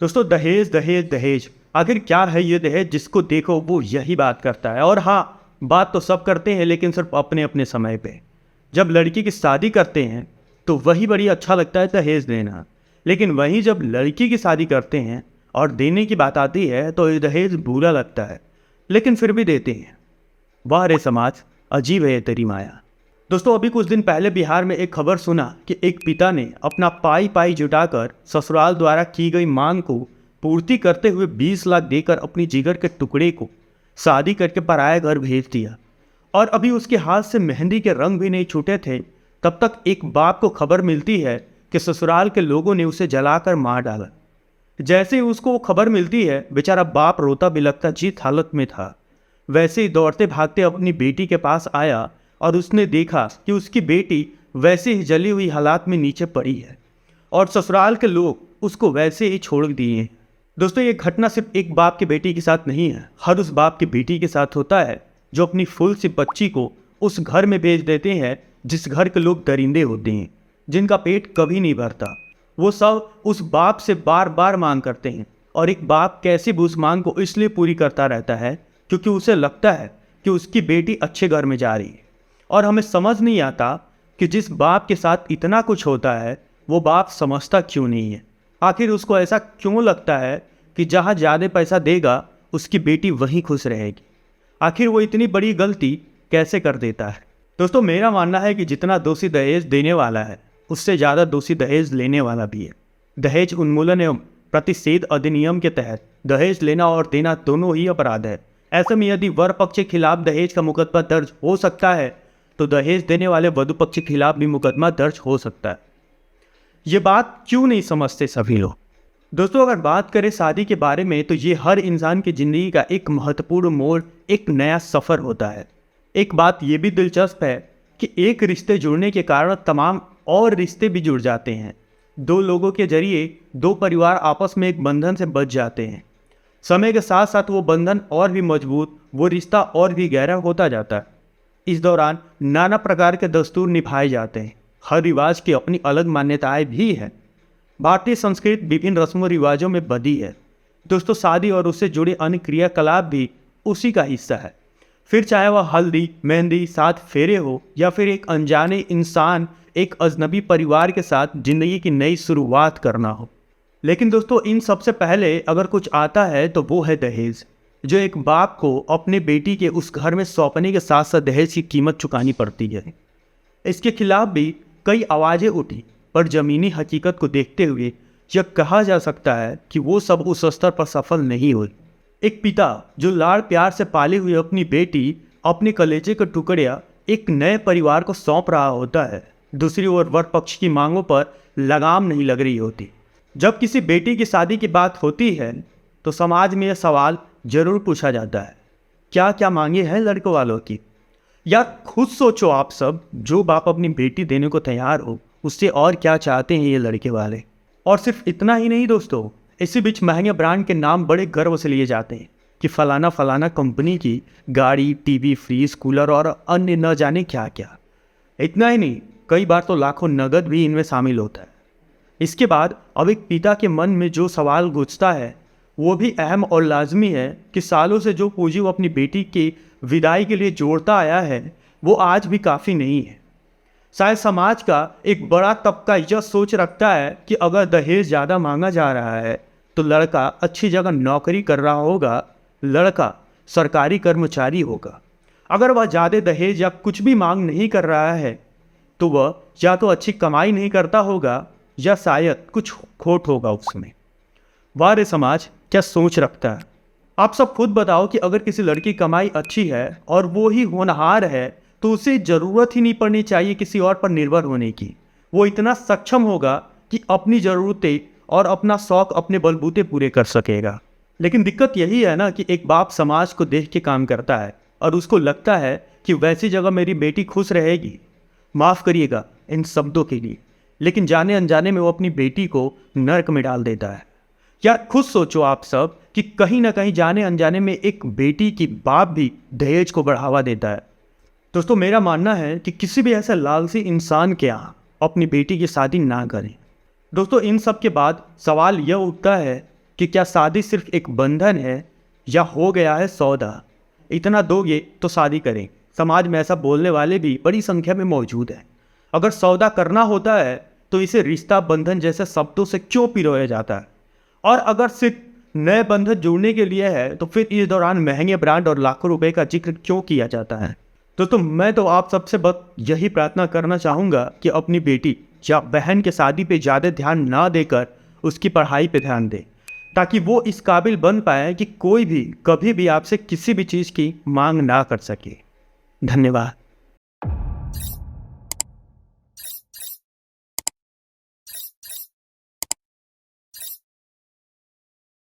दोस्तों दहेज दहेज दहेज, आखिर क्या है ये दहेज? जिसको देखो वो यही बात करता है। और हाँ, बात तो सब करते हैं लेकिन सिर्फ अपने अपने समय पे। जब लड़की की शादी करते हैं तो वही बड़ी अच्छा लगता है दहेज देना, लेकिन वहीं जब लड़की की शादी करते हैं और देने की बात आती है तो ये दहेज बुरा लगता है, लेकिन फिर भी देते हैं। वाह रे समाज, अजीब है ये तेरी माया। दोस्तों अभी कुछ दिन पहले बिहार में एक खबर सुना कि एक पिता ने अपना पाई पाई जुटाकर ससुराल द्वारा की गई मांग को पूर्ति करते हुए 20 लाख देकर अपनी जिगर के टुकड़े को शादी करके पराया घर भेज दिया। और अभी उसके हाथ से मेहंदी के रंग भी नहीं छूटे थे, तब तक एक बाप को खबर मिलती है कि ससुराल के लोगों ने उसे जलाकर मार डाला। जैसे ही उसको वो खबर मिलती है, बेचारा बाप रोता बिलखता जीत हालत में था। वैसे ही दौड़ते भागते अपनी बेटी के पास आया और उसने देखा कि उसकी बेटी वैसे ही जली हुई हालात में नीचे पड़ी है और ससुराल के लोग उसको वैसे ही छोड़ दिए हैं। दोस्तों ये घटना सिर्फ एक बाप की बेटी के साथ नहीं है, हर उस बाप की बेटी के साथ होता है जो अपनी फूल सी बच्ची को उस घर में भेज देते हैं जिस घर के लोग दरिंदे होते हैं, जिनका पेट कभी नहीं भरता। वो सब उस बाप से बार बार मांग करते हैं और एक बाप कैसे भी उस मांग को इसलिए पूरी करता रहता है क्योंकि उसे लगता है कि उसकी बेटी अच्छे घर में जा रही है। और हमें समझ नहीं आता कि जिस बाप के साथ इतना कुछ होता है वो बाप समझता क्यों नहीं है। आखिर उसको ऐसा क्यों लगता है कि जहाँ ज़्यादा पैसा देगा उसकी बेटी वहीं खुश रहेगी? आखिर वो इतनी बड़ी गलती कैसे कर देता है? दोस्तों मेरा मानना है कि जितना दोषी दहेज देने वाला है उससे ज़्यादा दोषी दहेज लेने वाला भी है। दहेज उन्मूलन एवं प्रतिषेध अधिनियम के तहत दहेज लेना और देना दोनों ही अपराध है। ऐसे में यदि वर पक्ष के खिलाफ दहेज का मुकदमा दर्ज हो सकता है तो दहेज देने वाले वधु पक्ष के खिलाफ भी मुकदमा दर्ज हो सकता है। ये बात क्यों नहीं समझते सभी लोग? दोस्तों अगर बात करें शादी के बारे में तो ये हर इंसान की ज़िंदगी का एक महत्वपूर्ण मोड़, एक नया सफ़र होता है। एक बात ये भी दिलचस्प है कि एक रिश्ते जुड़ने के कारण तमाम और रिश्ते भी जुड़ जाते हैं। दो लोगों के जरिए दो परिवार आपस में एक बंधन से बच जाते हैं। समय के साथ साथ वो बंधन और भी मजबूत, वो रिश्ता और भी गहरा होता जाता है। इस दौरान नाना प्रकार के दस्तूर निभाए जाते हैं। हर रिवाज की अपनी अलग मान्यताएं भी हैं। भारतीय संस्कृति विभिन्न रस्मों रिवाजों में बंधी है। दोस्तों शादी और उससे जुड़े अन्य क्रियाकलाप भी उसी का हिस्सा है। फिर चाहे वह हल्दी, मेहंदी, 7 फेरे हो या फिर एक अनजाने इंसान एक अजनबी परिवार के साथ जिंदगी की नई शुरुआत करना हो। लेकिन दोस्तों इन सबसे पहले अगर कुछ आता है तो वो है दहेज, जो एक बाप को अपने बेटी के उस घर में सौंपने के साथ साथ दहेज की कीमत चुकानी पड़ती है। इसके खिलाफ भी कई आवाज़ें उठी, पर ज़मीनी हकीकत को देखते हुए यह कहा जा सकता है कि वो सब उस स्तर पर सफल नहीं हुए। एक पिता जो लाड़ प्यार से पाली हुई अपनी बेटी, अपने कलेजे के टुकड़िया एक नए परिवार को सौंप रहा होता है, दूसरी ओर वर पक्ष की मांगों पर लगाम नहीं लग रही होती। जब किसी बेटी की शादी की बात होती है तो समाज में यह सवाल जरूर पूछा जाता है, क्या क्या मांगे हैं लड़कों वालों की? यार खुद सोचो आप सब, जो बाप अपनी बेटी देने को तैयार हो उससे और क्या चाहते हैं ये लड़के वाले? और सिर्फ इतना ही नहीं दोस्तों, इसी बीच महंगे ब्रांड के नाम बड़े गर्व से लिए जाते हैं कि फलाना फलाना कंपनी की गाड़ी, टीवी, फ्रीज, कूलर और अन्य न जाने क्या क्या। इतना ही नहीं, कई बार तो लाखों नगद भी इनमें शामिल होता है। इसके बाद अब एक पिता के मन में जो सवाल गूंजता है वो भी अहम और लाजमी है कि सालों से जो पूंजी वो अपनी बेटी की विदाई के लिए जोड़ता आया है वो आज भी काफ़ी नहीं है। शायद समाज का एक बड़ा तबका यह सोच रखता है कि अगर दहेज ज़्यादा मांगा जा रहा है तो लड़का अच्छी जगह नौकरी कर रहा होगा, लड़का सरकारी कर्मचारी होगा। अगर वह ज़्यादा दहेज या कुछ भी मांग नहीं कर रहा है तो वह या तो अच्छी कमाई नहीं करता होगा या शायद कुछ खोट होगा उसमें। वाह रे समाज, क्या सोच रखता है? आप सब खुद बताओ कि अगर किसी लड़की की कमाई अच्छी है और वो ही होनहार है तो उसे ज़रूरत ही नहीं पड़नी चाहिए किसी और पर निर्भर होने की। वो इतना सक्षम होगा कि अपनी ज़रूरतें और अपना शौक अपने बलबूते पूरे कर सकेगा। लेकिन दिक्कत यही है ना कि एक बाप समाज को देख के काम करता है और उसको लगता है कि वैसी जगह मेरी बेटी खुश रहेगी। माफ़ करिएगा इन शब्दों के लिए, लेकिन जाने अनजाने में वो अपनी बेटी को नर्क में डाल देता है। यार खुद सोचो आप सब कि कहीं ना कहीं जाने अनजाने में एक बेटी की बाप भी दहेज को बढ़ावा देता है। दोस्तों मेरा मानना है कि किसी भी ऐसे लालची इंसान के यहाँ अपनी बेटी की शादी ना करें। दोस्तों इन सब के बाद सवाल यह उठता है कि क्या शादी सिर्फ एक बंधन है या हो गया है सौदा। इतना दोगे तो शादी करें। समाज में ऐसा बोलने वाले भी बड़ी संख्या में मौजूद हैं। अगर सौदा करना होता है तो इसे रिश्ता बंधन जैसे शब्दों से क्यों पिरोया जाता है, और अगर सिर्फ नए बंधन जोड़ने के लिए है तो फिर इस दौरान महंगे ब्रांड और लाखों रुपए का जिक्र क्यों किया जाता है। मैं तो आप सबसे बस यही प्रार्थना करना चाहूँगा कि अपनी बेटी या बहन के शादी पे ज़्यादा ध्यान ना देकर उसकी पढ़ाई पे ध्यान दे, ताकि वो इस काबिल बन पाए कि कोई भी कभी भी आपसे किसी भी चीज़ की मांग ना कर सके। धन्यवाद।